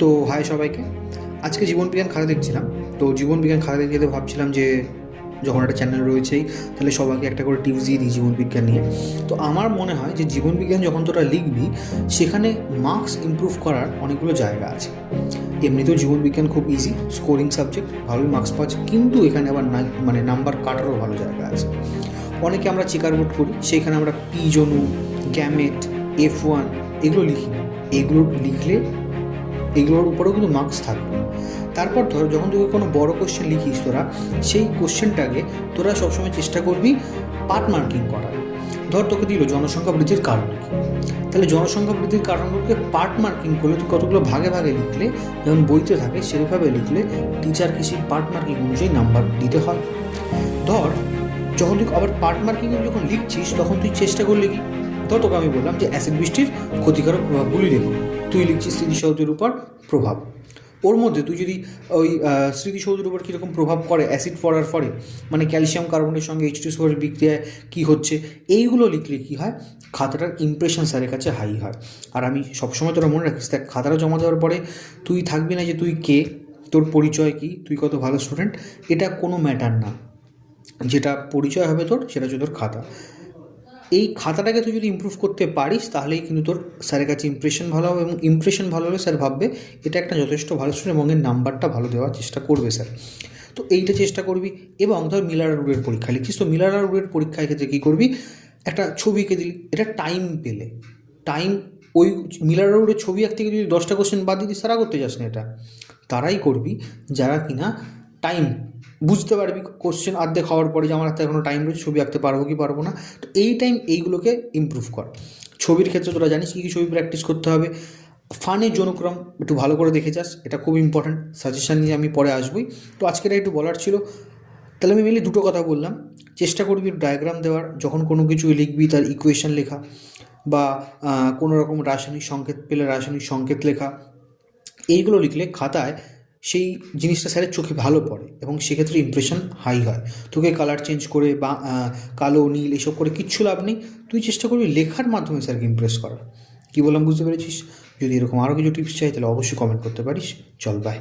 তো হাই সবাইকে। আজকে জীবনবিজ্ঞান খাতা দেখছিলাম। তো জীবনবিজ্ঞান খাতা দেখতে ভাবছিলাম যে যখন একটা চ্যানেল রয়েছেই তাহলে সবাইকে একটা করে টিপস দিয়ে দিই জীবনবিজ্ঞান নিয়ে। তো আমার মনে হয় যে জীবনবিজ্ঞান যখন তোরা লিখবি সেখানে মার্কস ইমপ্রুভ করার অনেকগুলো জায়গা আছে। এমনিতেও জীবনবিজ্ঞান খুব ইজি, স্কোরিং সাবজেক্ট, ভালোই মার্কস পাচ্ছে, কিন্তু এখানে আবার নাম্বার কাটারও ভালো জায়গা আছে। অনেকে আমরা চেকার বোর্ড করি, সেইখানে আমরা পি জনু, গ্যামেট, F1 এগুলো লিখি না। এগুলো লিখলে এগুলোর উপরেও কিন্তু মার্কস থাকবে। তারপর ধর যখন তুই কোনো বড় কোশ্চেন লিখিস তোরা, সেই কোশ্চেনটাকে তোরা সবসময় চেষ্টা করবি পার্ট মার্কিং করার। ধর তোকে দিল জনসংখ্যা বৃদ্ধির কারণ কী, তাহলে জনসংখ্যা বৃদ্ধির কারণগুলোকে পার্ট মার্কিং করলে তুই কতগুলো ভাগে ভাগে লিখলে, যেমন বইতে থাকে সেভাবে লিখলে টিচারকে সেই পার্ট মার্কিং অনুযায়ী নাম্বার দিতে হয়। ধর যখন তুই আবার পার্ট মার্কিংয়ে যখন লিখছিস তখন তুই চেষ্টা করলে কি, ধর তোকে আমি বললাম যে অ্যাসিড বৃষ্টির ক্ষতিকারক প্রভাবগুলি লেখো, তুই লিখছিস স্মৃতিসৌধের উপর প্রভাব। ওর মধ্যে তুই যদি ওই স্মৃতিসৌধের উপর কীরকম প্রভাব করে অ্যাসিড পড়ার ফলে, মানে ক্যালসিয়াম কার্বনের সঙ্গে H2SO4 বিক্রিয়ায় কী হচ্ছে, এইগুলো লিখলে কী হয়, খাতাটার ইমপ্রেশন স্যারের কাছে হাই হয়। আর আমি সবসময় তোরা মনে রাখিস, দেখ খাতাটা জমা দেওয়ার পরে তুই থাকবি না যে তুই কে, তোর পরিচয় কী, তুই কত ভালো স্টুডেন্ট, এটা কোনো ম্যাটার না। যেটা পরিচয় হবে তোর সেটা হচ্ছে তোর খাতা। এই খাতাটাকে তুই যদি ইমপ্রুভ করতে পারিস তাহলেই কিন্তু তোর স্যারের কাছে ইমপ্রেশন ভালো হবে, এবং ইমপ্রেশন ভালো হলে স্যার ভাববে এটা একটা যথেষ্ট ভালো স্টুডেন্ট এবং এর নাম্বারটা ভালো দেওয়ার চেষ্টা করবে স্যার। তো এইটা চেষ্টা করবি। এবং ধর মিলার আর উডের পরীক্ষা লিখিস, তো মিলার আর উডের পরীক্ষার ক্ষেত্রে কী করবি, একটা ছবি এঁকে দিলি, এটা টাইম পেলে টাইম ওই মিলার আর উডের ছবি আঁকতে গিয়ে যদি 10টা কোশ্চেন বাদ দিতি, সারা করতে যাস না। এটা তারাই করবি যারা কিনা টাইম বুঝতে পারবি কোশ্চেন অর্ধেক হওয়ার পরে যে আমার হাতে এখনো টাইম রয়েছে, ছবি আঁকতে পারবো কি পারবো না। তো এই টাইম এইগুলোকে ইমপ্রুভ কর। ছবির ক্ষেত্রে তোরা জানিস কী কী ছবি প্র্যাকটিস করতে হবে। ফানের জনুক্রম একটু ভালো করে দেখে যাস, এটা খুব ইম্পর্ট্যান্ট। সাজেশান নিয়ে আমি পরে আসবই। তো আজকে এটা একটু বলার ছিল। তাহলে আমি মেনলি দুটো কথা বললাম। চেষ্টা করবি ডায়াগ্রাম দেওয়ার, যখন কোনো কিছু লিখবি তার ইকুয়েশন লেখা, বা কোনো রকম রাসায়নিক সংকেত পেলে রাসায়নিক সংকেত লেখা। এইগুলো লিখলে খাতায় সেই জিনিসটা স্যারের চোখে ভালো পড়ে এবং সেক্ষেত্রে ইমপ্রেশন হাই হয়। তোকে কালার চেঞ্জ করে বা কালো নীল এসব করে কিচ্ছু লাভ নেই। তুই চেষ্টা করবি লেখার মাধ্যমে স্যারকে ইমপ্রেস করার। কী বললাম বুঝতে পেরেছিস? যদি এরকম আরও কিছু টিপস চাই তাহলে অবশ্যই কমেন্ট করতে পারিস। চল বাই।